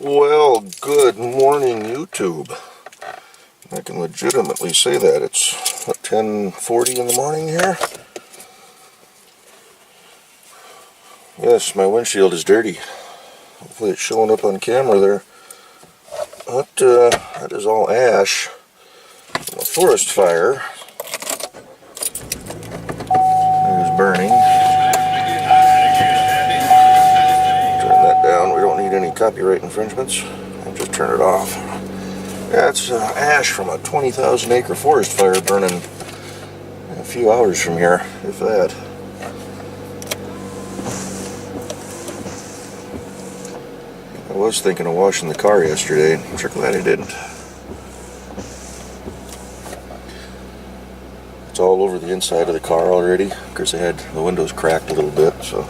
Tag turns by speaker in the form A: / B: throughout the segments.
A: Well, good morning, YouTube. I can legitimately say that. It's 10:40 in the morning here. Yes, my windshield is dirty. Hopefully it's showing up on camera there. But that is all ash from a forest fire. It was burning. Turn that down. We don't need any copyright infringements. And just turn it off. Yeah, it's ash from a 20,000 acre forest fire burning a few hours from here, if that. I was thinking of washing the car yesterday. I'm sure glad I didn't. It's all over the inside of the car already. Of course, I had the windows cracked a little bit, so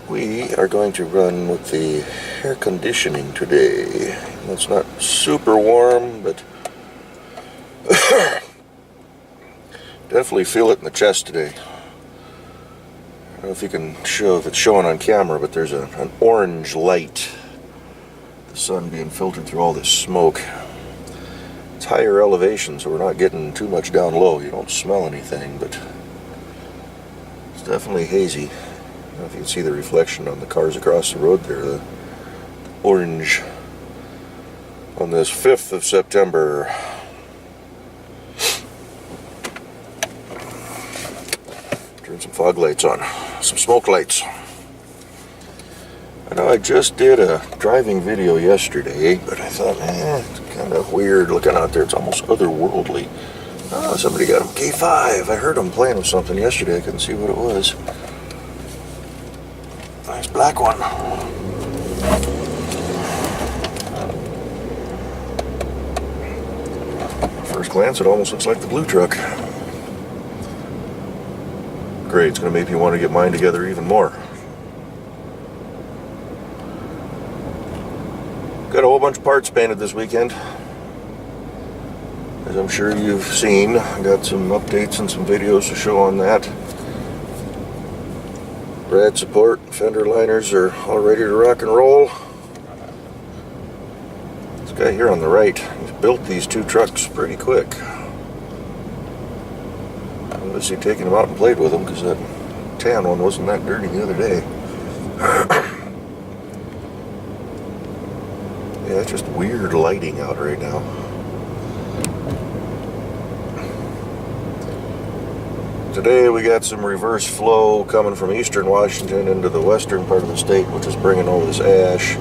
A: we are going to run with the air conditioning today. It's not super warm, but definitely feel it in the chest today. I don't know if you can show if it's showing on camera, but there's an orange light. The sun being filtered through all this smoke. It's higher elevation, so we're not getting too much down low. You don't smell anything, but it's definitely hazy. I don't know if you can see the reflection on the cars across the road there. The orange on this 5th of September. Turn some fog lights on. Some smoke lights. I know I just did a driving video yesterday, but I thought, it's kind of weird looking out there. It's almost otherworldly. Oh, somebody got him K5. I heard him playing with something yesterday. I couldn't see what it was. Nice black one. First glance, it almost looks like the blue truck. Great, it's going to make me want to get mine together even more. Got a whole bunch of parts painted this weekend. As I'm sure you've seen, I got some updates and some videos to show on that. Rad support, fender liners are all ready to rock and roll. This guy here on the right, he's built these two trucks pretty quick. Obviously taking them out and played with them because that tan one wasn't that dirty the other day. Yeah, it's just weird lighting out right now. Today we got some reverse flow coming from eastern Washington into the western part of the state, which is bringing all this ash.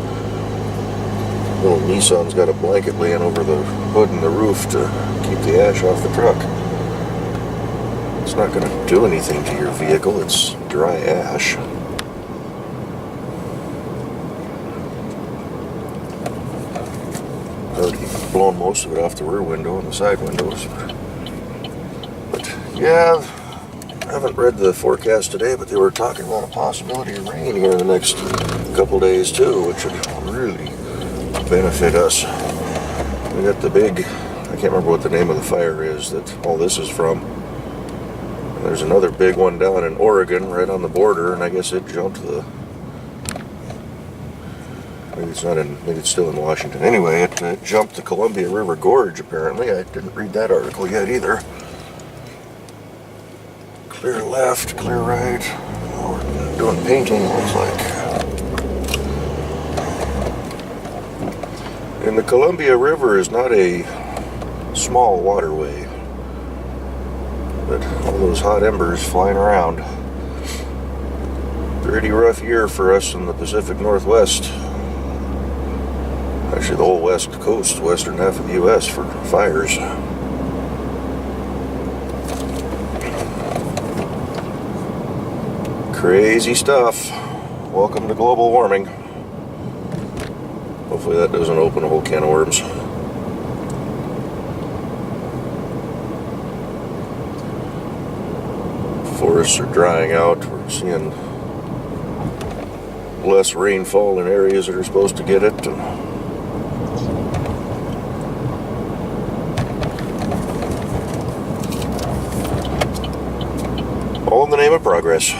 A: Little Nissan's got a blanket laying over the hood and the roof to keep the ash off the truck. It's not going to do anything to your vehicle, it's dry ash. Already blown most of it off the rear window and the side windows. But yeah, I haven't read the forecast today, but they were talking about a possibility of rain here in the next couple days too, which would really benefit us. We got the big, I can't remember what the name of the fire is that all this is from. There's another big one down in Oregon, right on the border, and I guess it jumped the... Maybe it's not in... Maybe it's still in Washington. Anyway, it jumped the Columbia River Gorge, apparently. I didn't read that article yet, either. Clear left, clear right. Oh, we're doing painting, it looks like. And the Columbia River is not a small waterway. But all those hot embers flying around. Pretty rough year for us in the Pacific Northwest. Actually, the whole west coast, western half of the U.S. for fires. Crazy stuff. Welcome to global warming. Hopefully that doesn't open a whole can of worms. Forests are drying out. We're seeing less rainfall in areas that are supposed to get it. And all in the name of progress.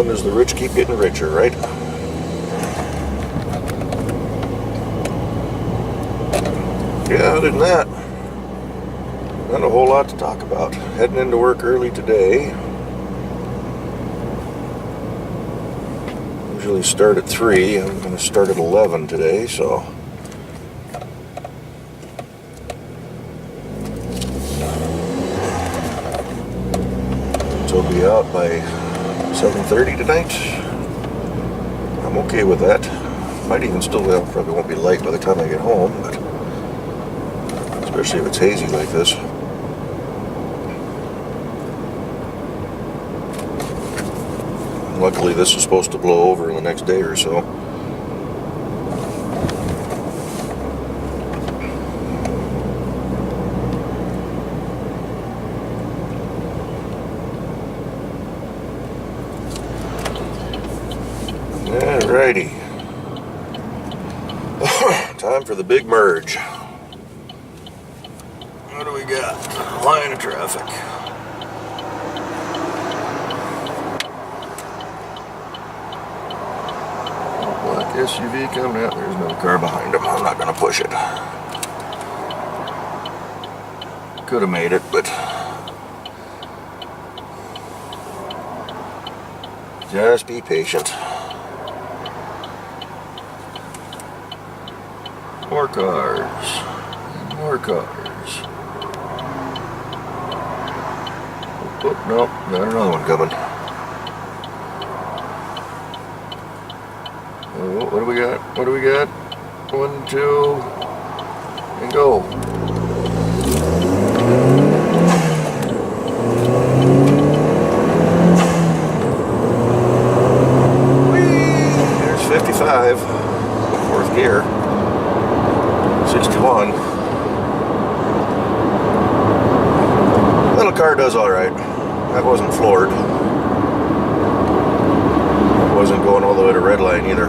A: long as the rich keep getting richer, right? Yeah, other than that, not a whole lot to talk about. Heading into work early today. Usually start at 3. I'm going to start at 11 today, so I'll be out by 7:30 tonight. I'm okay with that. Might even still, well, probably won't be light by the time I get home, but especially if it's hazy like this. Luckily, this is supposed to blow over in the next day or so. Alrighty. Time for the big merge. What do we got? Line of traffic. Black SUV coming out. There's another car behind him. I'm not going to push it. Could have made it, but just be patient. More cars. And more cars. Oh, no, got another one coming. Oh, what do we got? What do we got? 1, 2, and go. Whee! There's 55. 4th gear. 61. Little car does alright. That wasn't floored. Wasn't going all the way to red line either.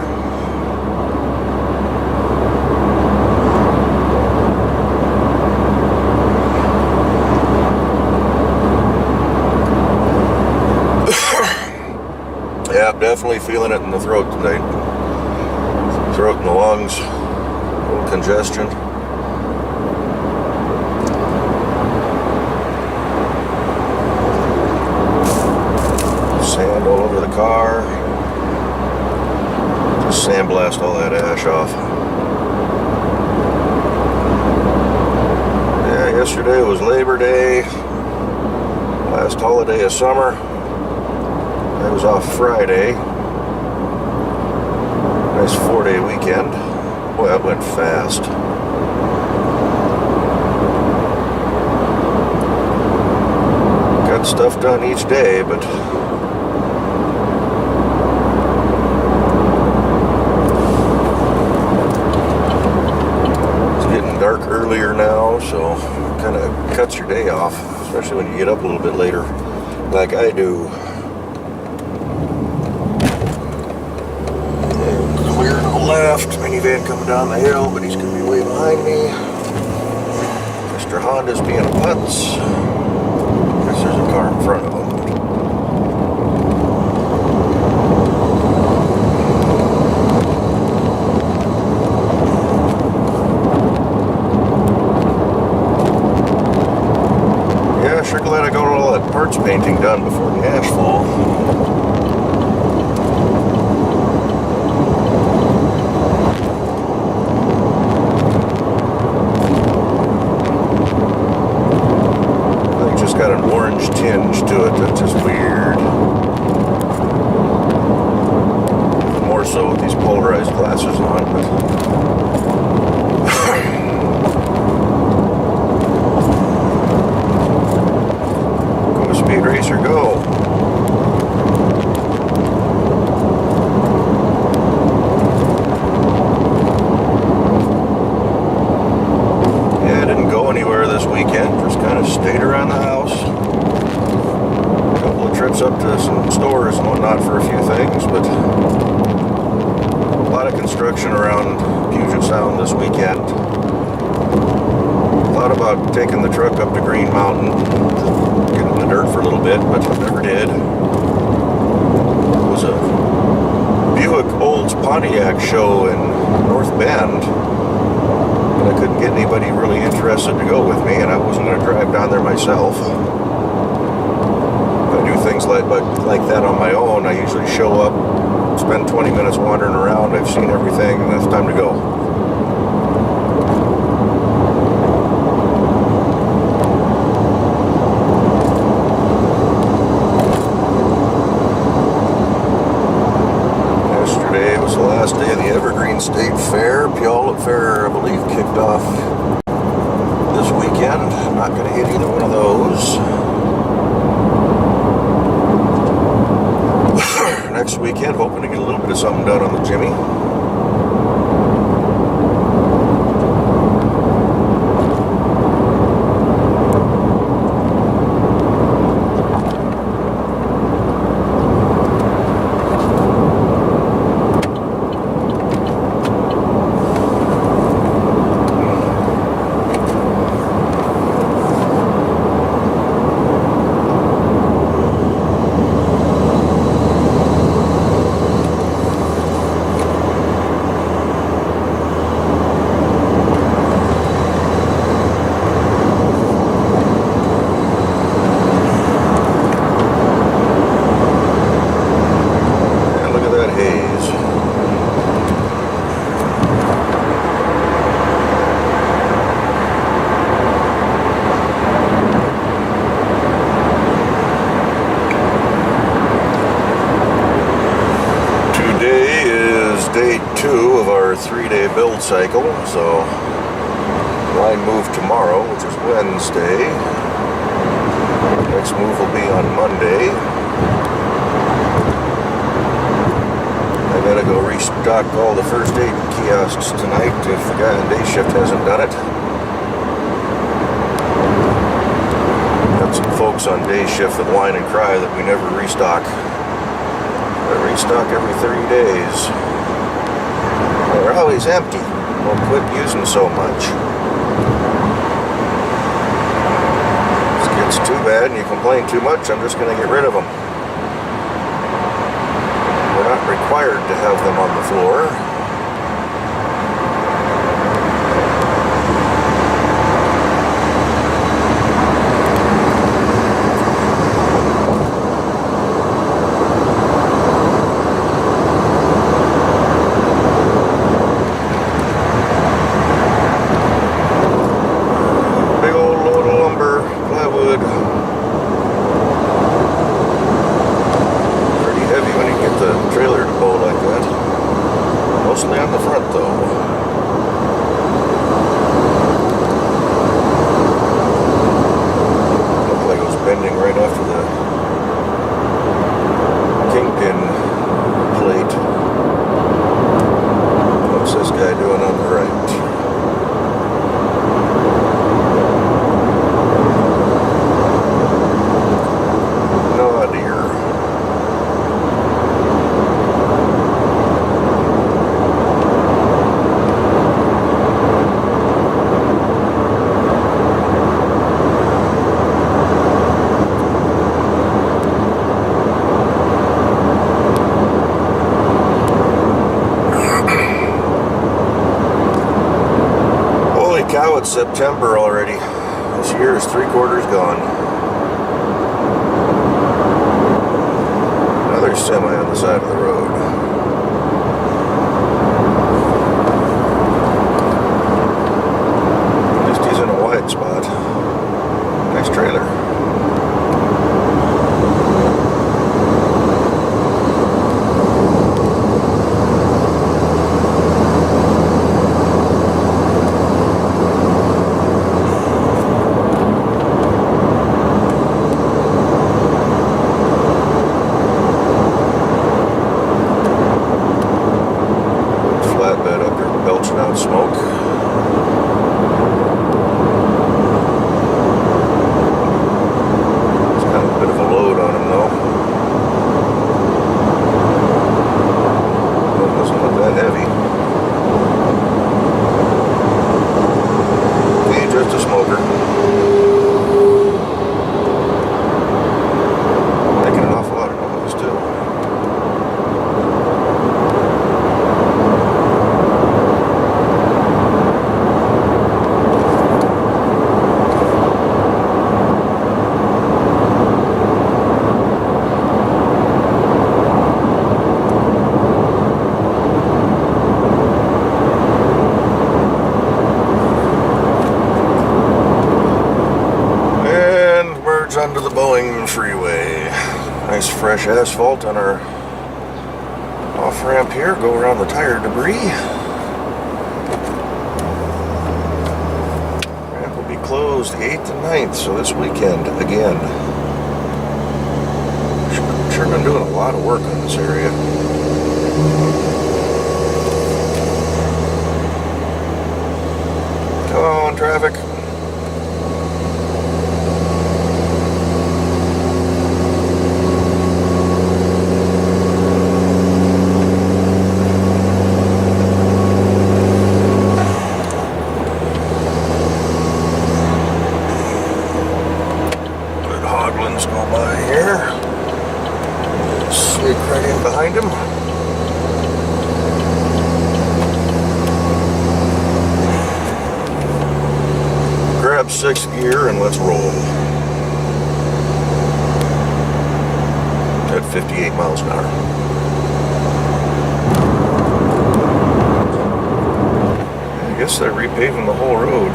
A: Yeah, definitely feeling it in the throat tonight. Throat and the lungs. A little congestion. Sand all over the car. Just sandblast all that ash off. Yeah, yesterday was Labor Day. Last holiday of summer. I was off Friday. Nice 4-day weekend. Boy, that went fast. Got stuff done each day, but it's getting dark earlier now, so it kind of cuts your day off, especially when you get up a little bit later, like I do. Left, minivan coming down the hill, but he's going to be way behind me. Mr. Honda's being a putz. Guess there's a car in front of him. Yeah, sure glad I got all that parts painting done before the ash fall. Got an orange tinge to it that's just weird. More so with these polarized glasses on, but go Speed Racer, go. Yeah, I didn't go anywhere this weekend, just kind of stayed around the house. A couple of trips up to some stores and whatnot for a few things, but a lot of construction around Puget Sound this weekend. Thought about taking the truck up to Green Mountain, get in the dirt for a little bit, but never did. was a Buick Olds Pontiac show in North Bend, but I couldn't get anybody really interested to go with me, and I wasn't going to drive down there myself. If I do things like that on my own, I usually show up, spend 20 minutes wandering around, I've seen everything, and it's time to go. Yesterday was the last day of the Evergreen State Fair. Puyallup Fair, I believe, kicked off this weekend. I'm not going to hit either one of those. Next weekend, hoping to get a little bit of something done on the Jimmy. Haze. Today is day 2 of our 3-day build cycle, so line move tomorrow, which is Wednesday. Next move will be on Monday. I gotta go restock all the first aid kiosks tonight if the guy on day shift hasn't done it. Got some folks on day shift that whine and cry that we never restock. I restock every 30 days. They're always empty. Well, quit using so much. If it gets too bad and you complain too much, I'm just gonna get rid of them. We're not required to have them on the floor. Big old load of lumber, plywood. When you get the trailer to pull like that. Mostly on the front though. Looked like it was bending right after the kingpin plate. What's this guy doing on the right? No idea. Cow, it's September already. This year is 3/4 gone. Another semi on the side of the road. At least he's in a wide spot. Nice trailer. 1 freeway. Nice fresh asphalt on our off-ramp here. Go around the tire debris. Ramp will be closed the 8th and 9th, so this weekend again. Sure been doing a lot of work on this area. Come on, traffic. Go by here, sneak right in behind him. Grab 6th gear and let's roll. At 58 miles an hour. I guess they're repaving the whole road.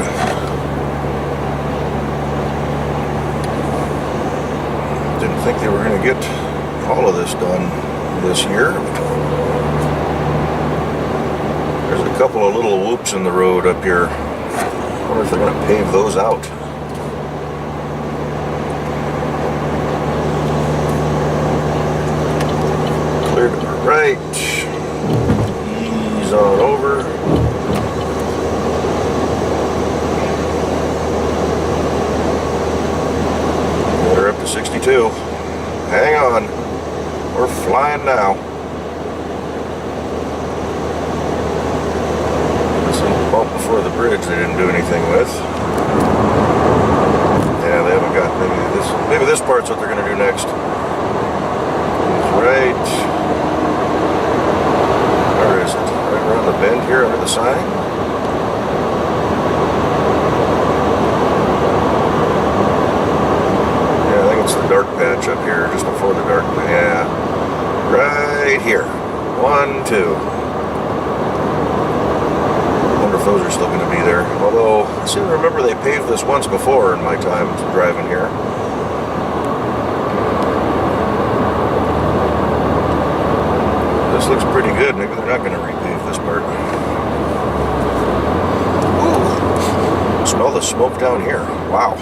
A: Didn't think they were going to get all of this done this year. There's a couple of little whoops in the road up here. I wonder if they're going to pave those out. Clear to the right. Ease on over. We're up to 62. Hang on. We're flying now. This little bump before the bridge they didn't do anything with. Yeah, they haven't got maybe this part's what they're gonna do next. Right. Where is it? Right around the bend here under the sign? It's the dark patch up here, just before the dark. Yeah, right here. 1, 2. Wonder if those are still going to be there. Although, I seem to remember they paved this once before in my time driving here. This looks pretty good. Maybe they're not going to repave this part. Ooh, smell the smoke down here. Wow.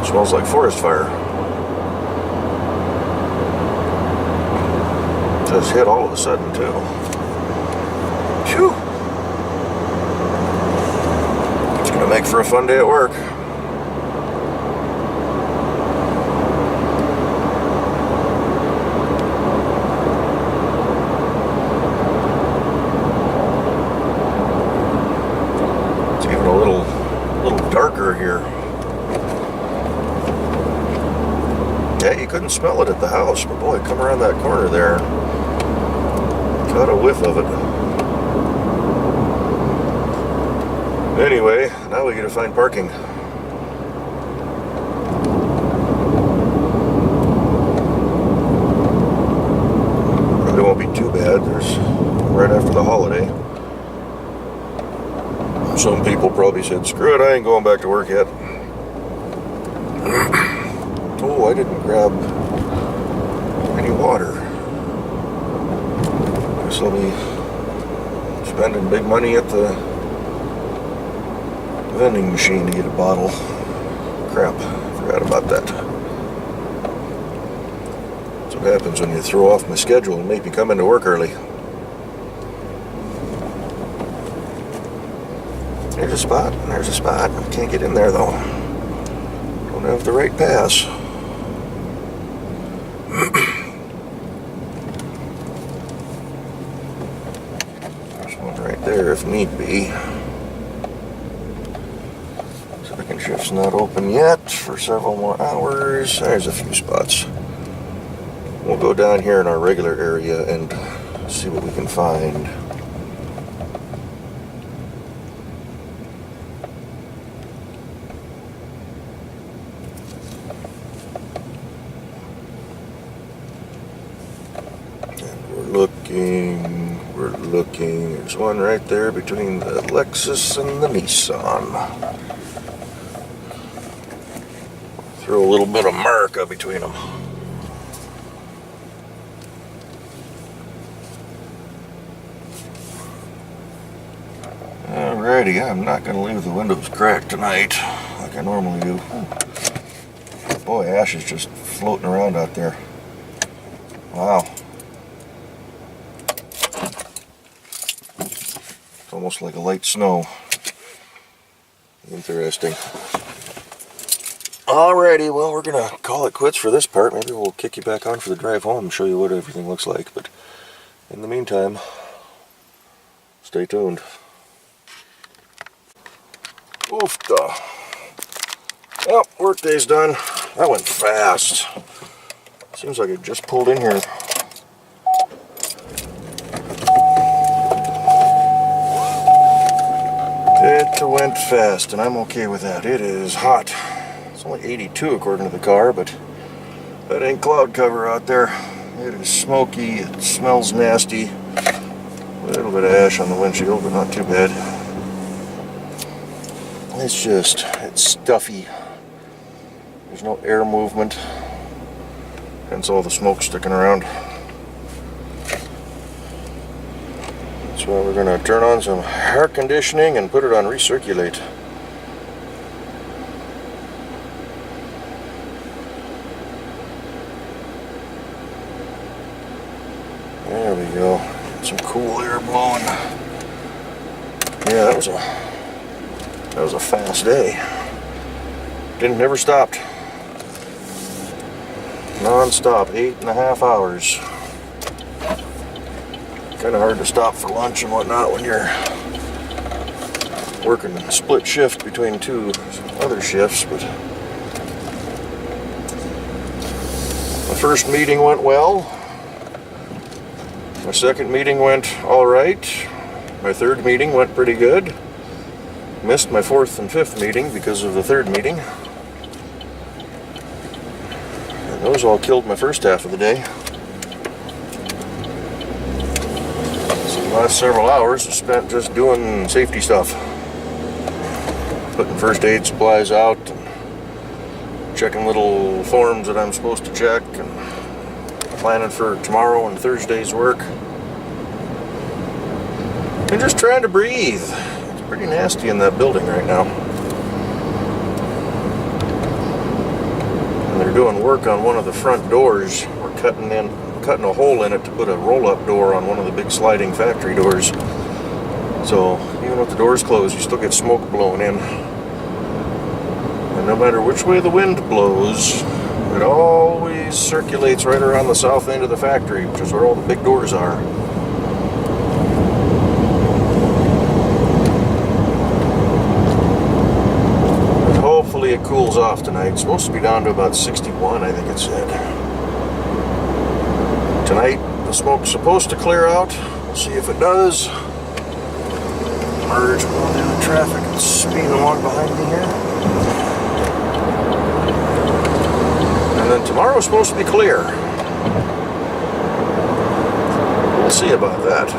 A: Smells like forest fire. Just hit all of a sudden too. Phew. It's gonna make for a fun day at work. It's even a little darker here. Yeah, you couldn't smell it at the house, but boy, come around that corner there. Got a whiff of it. Anyway, now we gotta find parking. Probably won't be too bad. There's right after the holiday. Some people probably said, screw it, I ain't going back to work yet. Oh, I didn't grab any water. Guess I'll be spending big money at the vending machine to get a bottle. Crap, forgot about that. That's what happens when you throw off my schedule and make me come into work early. There's a spot, there's a spot. I can't get in there though. Don't have the right pass. There's one right there if need be. Second shift's not open yet for several more hours. There's a few spots. We'll go down here in our regular area and see what we can find. We're looking. There's one right there between the Lexus and the Nissan. Throw a little bit of America between them. Alrighty, I'm not going to leave the windows cracked tonight like I normally do. Boy, ash is just floating around out there. Wow. It's almost like a light snow. Interesting. Alrighty, well, we're going to call it quits for this part. Maybe we'll kick you back on for the drive home and show you what everything looks like. But in the meantime, stay tuned. Oofta. Well, workday's done. That went fast. Seems like it just pulled in here. It went fast, and I'm okay with that. It is hot. It's only 82 according to the car, but that ain't cloud cover out there. It is smoky, it smells nasty. A little bit of ash on the windshield, but not too bad. It's stuffy. There's no air movement, hence all the smoke sticking around. That's why we're going to turn on some air conditioning and put it on recirculate. There we go. Some cool air blowing. Yeah, that was a fast day. Never stopped. Non-stop, 8.5 hours. Kind of hard to stop for lunch and whatnot when you're working a split shift between two other shifts, but my first meeting went well. My second meeting went alright. My third meeting went pretty good. Missed my fourth and fifth meeting because of the third meeting. And those all killed my first half of the day. So the last several hours I spent just doing safety stuff. Putting first aid supplies out, and checking little forms that I'm supposed to check, and planning for tomorrow and Thursday's work. And just trying to breathe. It's pretty nasty in that building right now. And they're doing work on one of the front doors. We're cutting a hole in it to put a roll-up door on one of the big sliding factory doors. So even with the doors closed, you still get smoke blowing in. And no matter which way the wind blows, it always circulates right around the south end of the factory, which is where all the big doors are. But hopefully it cools off tonight. It's supposed to be down to about 61, I think it said. Tonight, the smoke's supposed to clear out. We'll see if it does. Merge with all the other traffic that's speeding along behind me here. And then tomorrow's supposed to be clear. We'll see about that.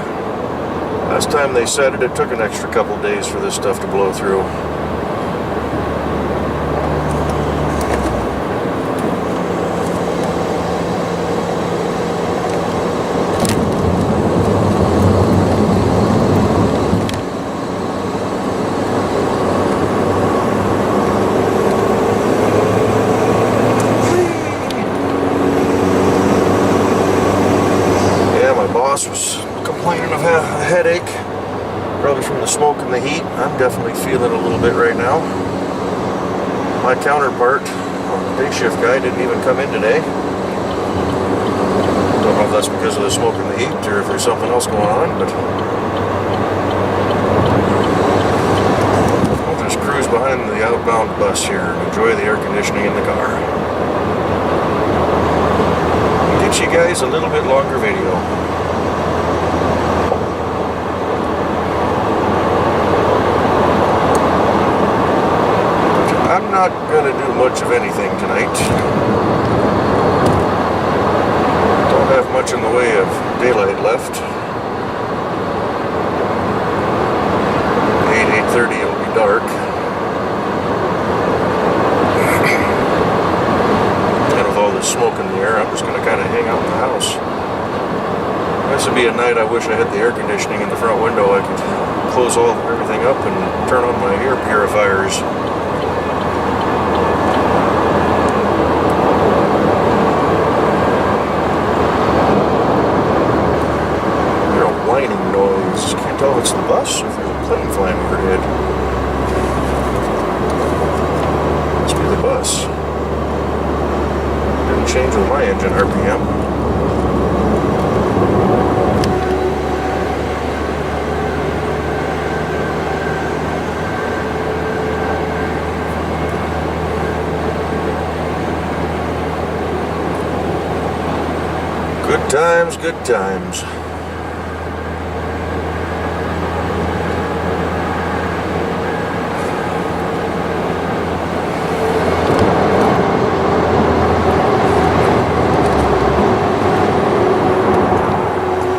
A: Last time they said it, it took an extra couple days for this stuff to blow through. Was complaining of a headache, probably from the smoke and the heat. I'm definitely feeling a little bit right now. My counterpart, the day shift guy, didn't even come in today. Don't know if that's because of the smoke and the heat or if there's something else going on, but I'll just cruise behind the outbound bus here and enjoy the air conditioning in the car. I'll get you guys a little bit longer video. I'm not going to do much of anything tonight. Don't have much in the way of daylight left. 8:30 it'll be dark. wish I had the air conditioning in the front window. I could close everything up and turn on my air purifiers. There's a whining noise. Can't tell if it's the bus or if there's a plane flying overhead. Must be the bus. Didn't change with my engine RPM. Good times, good times.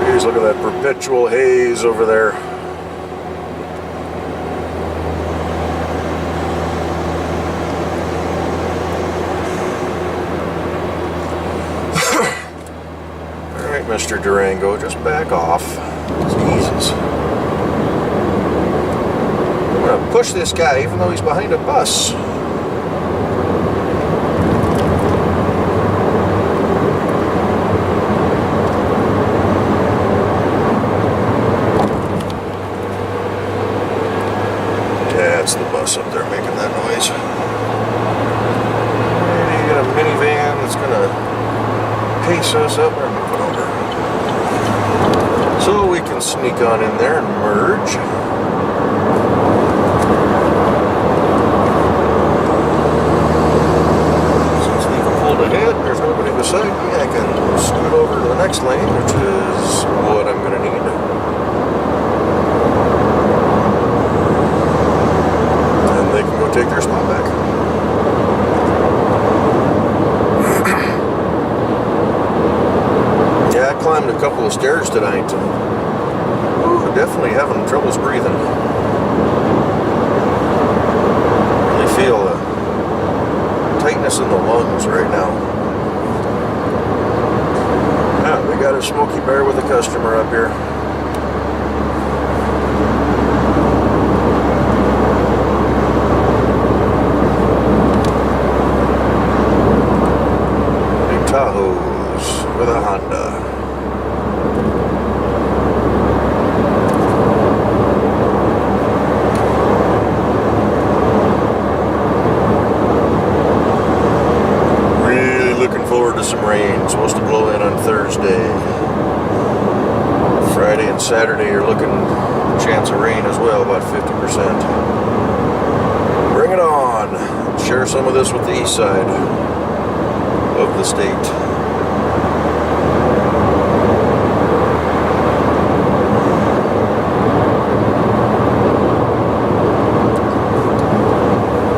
A: Jeez, look at that perpetual haze over there. Mr. Durango, just back off. Jesus. I'm gonna push this guy even though he's behind a bus. That's the bus up there making that noise. And you got a minivan that's gonna pace us up. So we can sneak on in there and merge. Since we've pulled ahead, there's nobody beside me, I can scoot over to the next lane, which is what I'm going to need. And they can go take their spot back. Yeah, I climbed a couple of stairs tonight. Ooh, definitely having troubles breathing. Really feel a tightness in the lungs right now. Yeah, we got a Smoky Bear with a customer up here. Big Tahoes with a Honda. Some rain, supposed to blow in on Thursday. Friday and Saturday are looking chance of rain as well, about 50%. Bring it on. Share some of this with the east side of the state.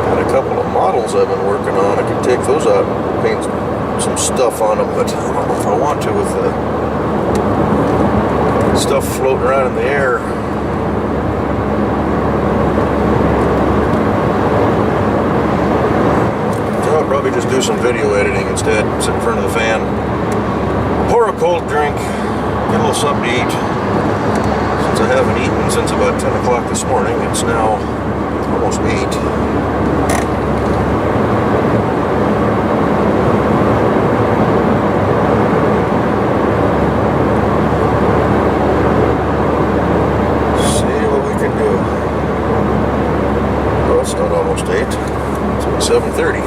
A: Got a couple of models I've been working on. I can take those out and paint some stuff on them, but I don't know if I want to with the stuff floating around in the air. So I'll probably just do some video editing instead, sit in front of the fan, pour a cold drink, get a little something to eat. Since I haven't eaten since about 10 o'clock this morning, it's now almost 8. It's not almost 8. It's only 7:30.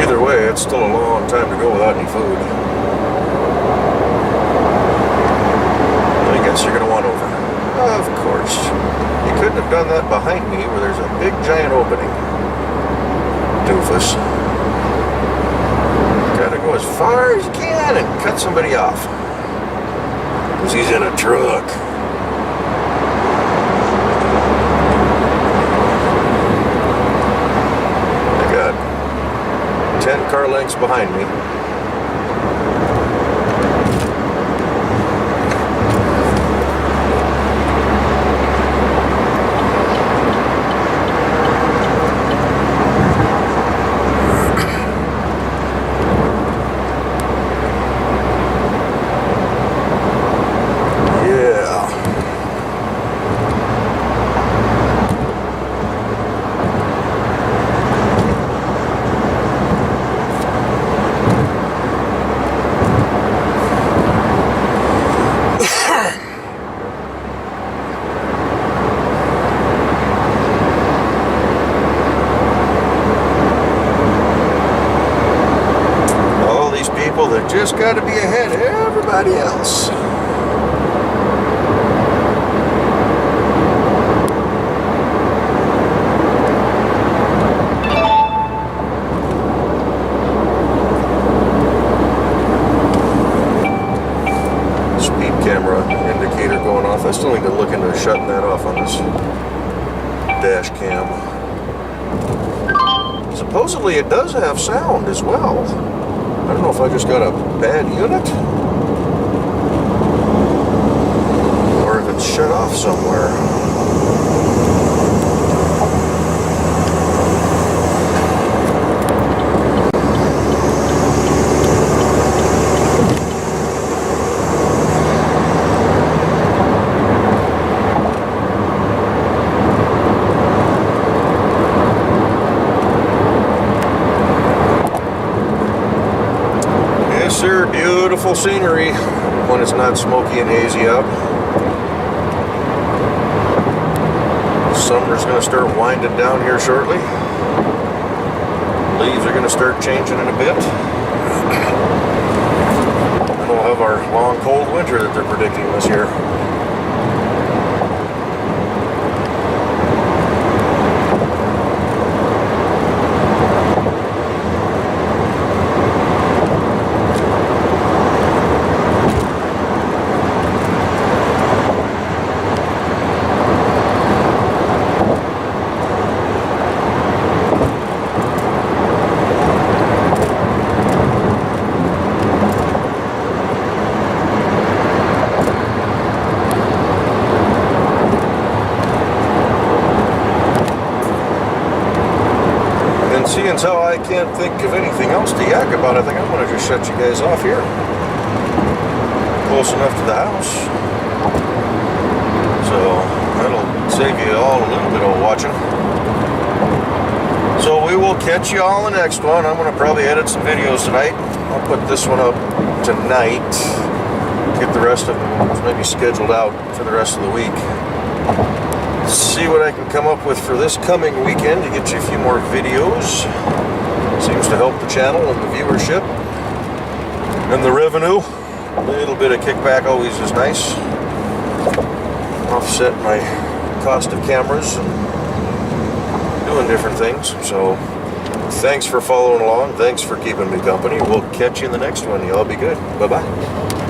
A: Either way, it's still a long time to go without any food. I guess you're going to want over. Of course. You couldn't have done that behind me where there's a big giant opening. Doofus. Gotta go as far as you can and cut somebody off. Because he's in a truck. I got 10 car lengths behind me. that just got to be ahead of everybody else. Camera indicator going off. I still need to look into shutting that off on this dash cam. Supposedly it does have sound as well. I don't know if I just got a bad unit or if it's shut off somewhere. Beautiful scenery when it's not smoky and hazy out. Summer's going to start winding down here shortly. Leaves are going to start changing in a bit. And we'll have our long cold winter that they're predicting this year. Seeing how I can't think of anything else to yak about, I think I'm going to just shut you guys off here. Close enough to the house. So that'll save you all a little bit of watching. So we will catch you all in the next one. I'm going to probably edit some videos tonight. I'll put this one up tonight. Get the rest of them maybe scheduled out for the rest of the week. See what I can come up with for this coming weekend to get you a few more videos. Seems to help the channel and the viewership and the revenue. A little bit of kickback always is nice. Offset my cost of cameras and doing different things. So thanks for following along. Thanks for keeping me company. We'll catch you in the next one. Y'all be good. Bye-bye.